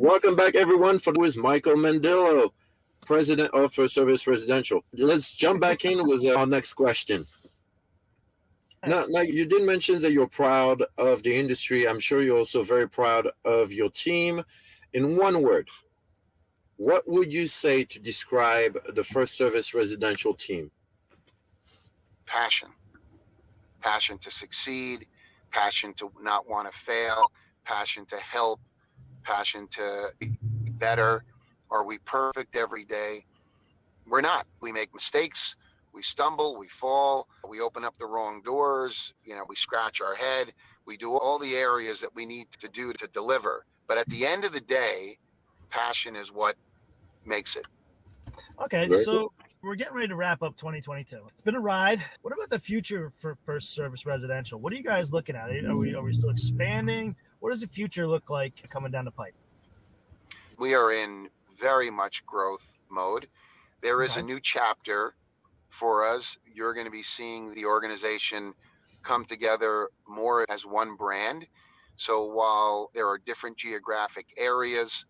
Welcome back, everyone. For who is Michael Mendillo, president of FirstService Residential. Let's jump back in with our next question. Now, you did mention that you're proud of the industry. I'm sure you're also very proud of your team. In one word, what would you say to describe the FirstService Residential team? Passion. Passion to succeed, passion to not want to fail, passion to help, passion to be better. Are we perfect every day? We're not. We make mistakes. We stumble, we fall, we open up the wrong doors, we scratch our head. We do all the areas that we need to do to deliver. But at the end of the day, passion is what makes it. Okay, so we're getting ready to wrap up 2022. It's been a ride. What about the future for FirstService Residential? What are you guys looking at? Are we still expanding? What does the future look like coming down the pipe? We are in very much growth mode. There is a new chapter for us. You're going to be seeing the organization come together more as one brand. So while there are different geographic areas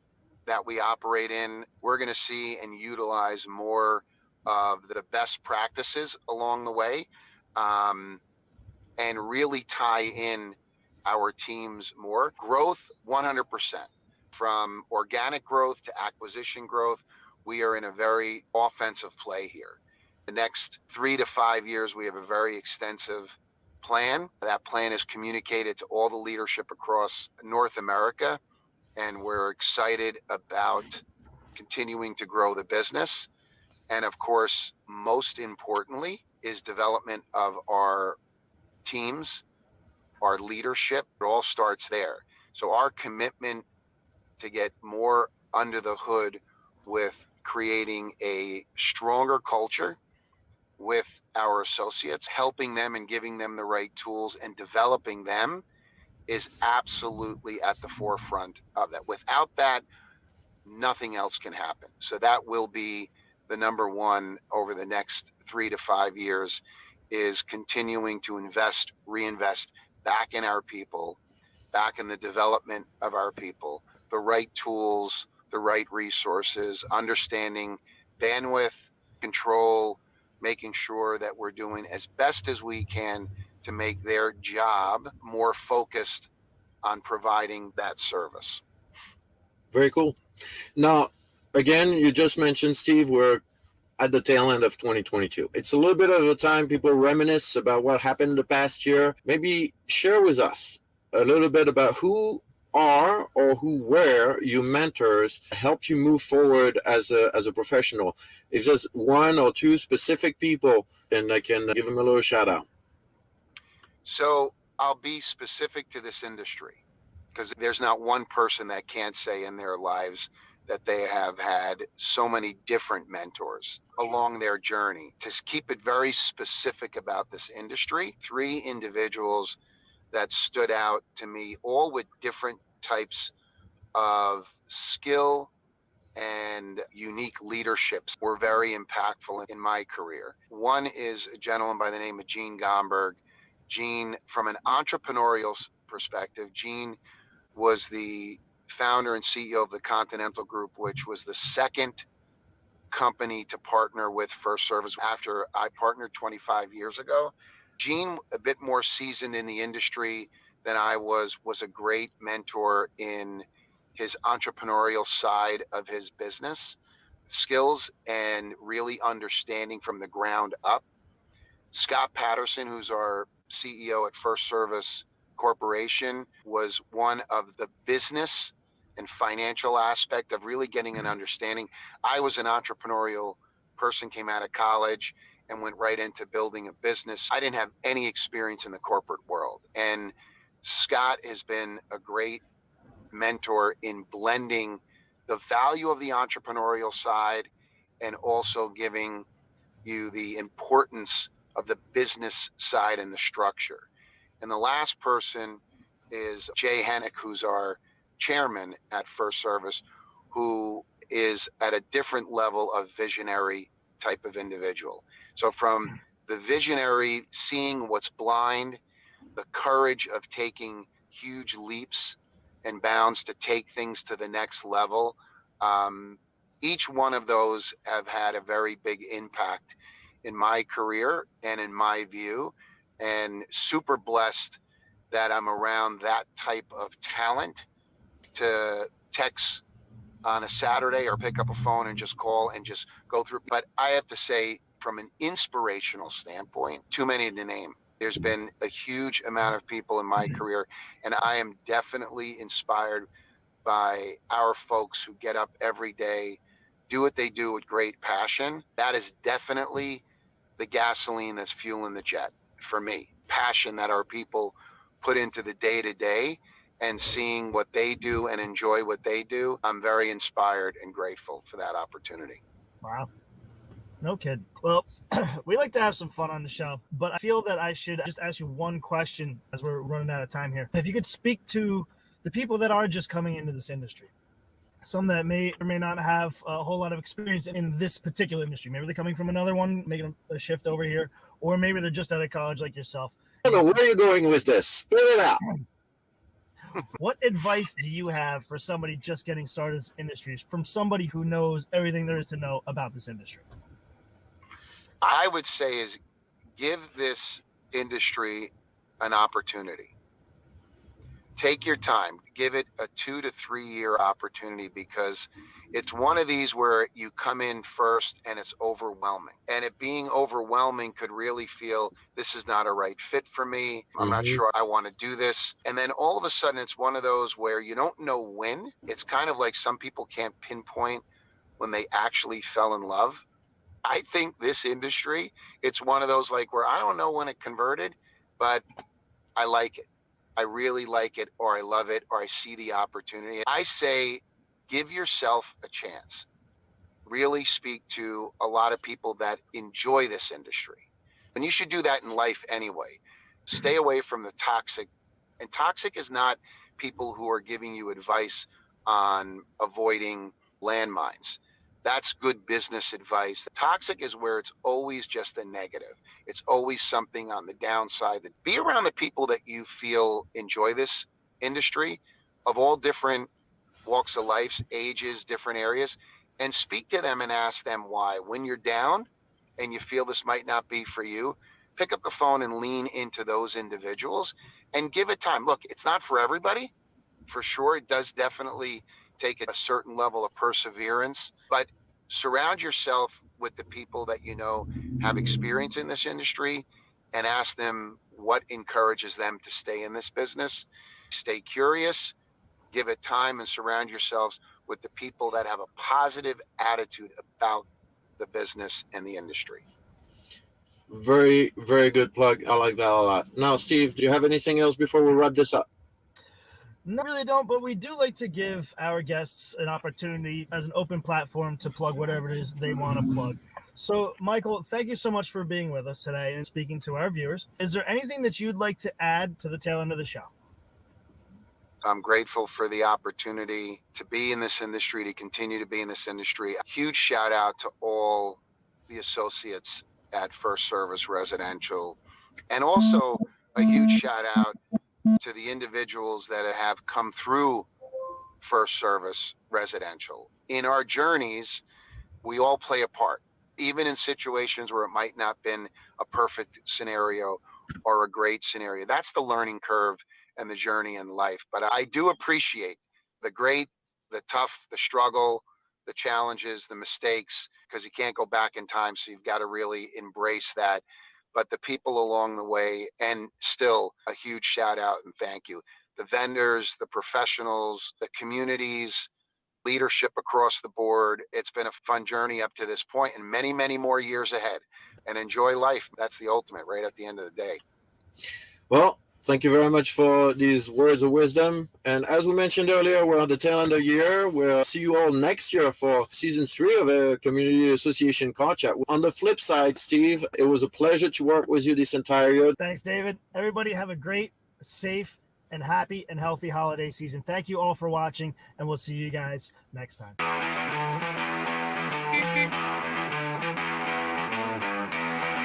that we operate in, we're going to see and utilize more of the best practices along the way, and really tie in our teams more. Growth, 100%. From organic growth to acquisition growth, we are in a very offensive play here. The next 3 to 5 years, we have a very extensive plan. That plan is communicated to all the leadership across North America, and we're excited about continuing to grow the business. And of course, most importantly, is development of our teams, our leadership. It all starts there. So our commitment to get more under the hood with creating a stronger culture with our associates, helping them and giving them the right tools and developing them is absolutely at the forefront of that. Without that, nothing else can happen. So that will be the number one over the next 3 to 5 years, is continuing to reinvest back in our people, back in the development of our people, the right tools, the right resources, understanding bandwidth, control, making sure that we're doing as best as we can to make their job more focused on providing that service. Very cool. Now, again, you just mentioned, Steve, we're at the tail end of 2022. It's a little bit of a time people reminisce about what happened the past year. Maybe share with us a little bit about who are or who were your mentors, help you move forward as a professional. If there's one or two specific people, and I can give them a little shout out. So I'll be specific to this industry, because there's not one person that can't say in their lives that they have had so many different mentors along their journey. To keep it very specific about this industry, 3 individuals that stood out to me, all with different types of skill and unique leaderships, were very impactful in my career. One is a gentleman by the name of Gene Gomberg. Gene, from an entrepreneurial perspective, Gene was the founder and CEO of the Continental Group, which was the second company to partner with FirstService after I partnered 25 years ago. Gene, a bit more seasoned in the industry than I was a great mentor in his entrepreneurial side of his business skills and really understanding from the ground up. Scott Patterson, who's our CEO at FirstService Corporation, was one of the business and financial aspect of really getting an understanding. I was an entrepreneurial person, came out of college and went right into building a business. I didn't have any experience in the corporate world. And Scott has been a great mentor in blending the value of the entrepreneurial side and also giving you the importance of the business side and the structure. And the last person is Jay Hennick, who's our chairman at FirstService, who is at a different level of visionary type of individual. So from the visionary, seeing what's blind, the courage of taking huge leaps and bounds to take things to the next level. Each one of those have had a very big impact in my career and in my view, and super blessed that I'm around that type of talent to text on a Saturday or pick up a phone and just call and just go through. But I have to say, from an inspirational standpoint, too many to name. There's been a huge amount of people in my career, and I am definitely inspired by our folks who get up every day, do what they do with great passion. That is definitely the gasoline that's fueling the jet for me. Passion that our people put into the day to day and seeing what they do and enjoy what they do. I'm very inspired and grateful for that opportunity. Wow. No kid. Well, we like to have some fun on the show, but I feel that I should just ask you one question as we're running out of time here. If you could speak to the people that are just coming into this industry, some that may or may not have a whole lot of experience in this particular industry. Maybe they're coming from another one, making a shift over here, or maybe they're just out of college like yourself. I don't know, where are you going with this? Spit it out. What advice do you have for somebody just getting started in this industry from somebody who knows everything there is to know about this industry? I would say is give this industry an opportunity. Take your time, give it a 2 to 3 year opportunity, because it's one of these where you come in first and it's overwhelming, and it being overwhelming could really feel this is not a right fit for me. I'm not sure I want to do this. And then all of a sudden it's one of those where you don't know when. It's kind of like some people can't pinpoint when they actually fell in love. I think this industry, it's one of those like where I don't know when it converted, but I like it. I really like it, or I love it, or I see the opportunity. I say, give yourself a chance. Really speak to a lot of people that enjoy this industry. And you should do that in life anyway. Stay away from the toxic. And toxic is not people who are giving you advice on avoiding landmines. That's good business advice. The toxic is where it's always just a negative. It's always something on the downside. That be around the people that you feel enjoy this industry of all different walks of life, ages, different areas, and speak to them and ask them why. When you're down and you feel this might not be for you, pick up the phone and lean into those individuals and give it time. Look, it's not for everybody, for sure. It does definitely take a certain level of perseverance, but surround yourself with the people that you know have experience in this industry and ask them what encourages them to stay in this business. Stay curious, give it time, and surround yourselves with the people that have a positive attitude about the business and the industry. Very, very good plug. I like that a lot. Now, Steve, do you have anything else before we wrap this up? No, really don't, but we do like to give our guests an opportunity as an open platform to plug whatever it is they want to plug. So, Michael, thank you so much for being with us today and speaking to our viewers. Is there anything that you'd like to add to the tail end of the show? I'm grateful for the opportunity to be in this industry, to continue to be in this industry. A huge shout out to all the associates at FirstService Residential, and also a huge shout out to the individuals that have come through FirstService Residential. In our journeys, we all play a part, even in situations where it might not have been a perfect scenario or a great scenario. That's the learning curve and the journey in life. But I do appreciate the great, the tough, the struggle, the challenges, the mistakes, because you can't go back in time. So you've got to really embrace that. But the people along the way, and still a huge shout out and thank you. The vendors, the professionals, the communities, leadership across the board. It's been a fun journey up to this point, and many, many more years ahead. And enjoy life. That's the ultimate, right at the end of the day. Well, thank you very much for these words of wisdom. And as we mentioned earlier, we're on the tail end of the year. We'll see you all next year for season 3 of a Community Association Car Chat. On the flip side, Steve, it was a pleasure to work with you this entire year. Thanks, David. Everybody have a great, safe, and happy and healthy holiday season. Thank you all for watching, and we'll see you guys next time.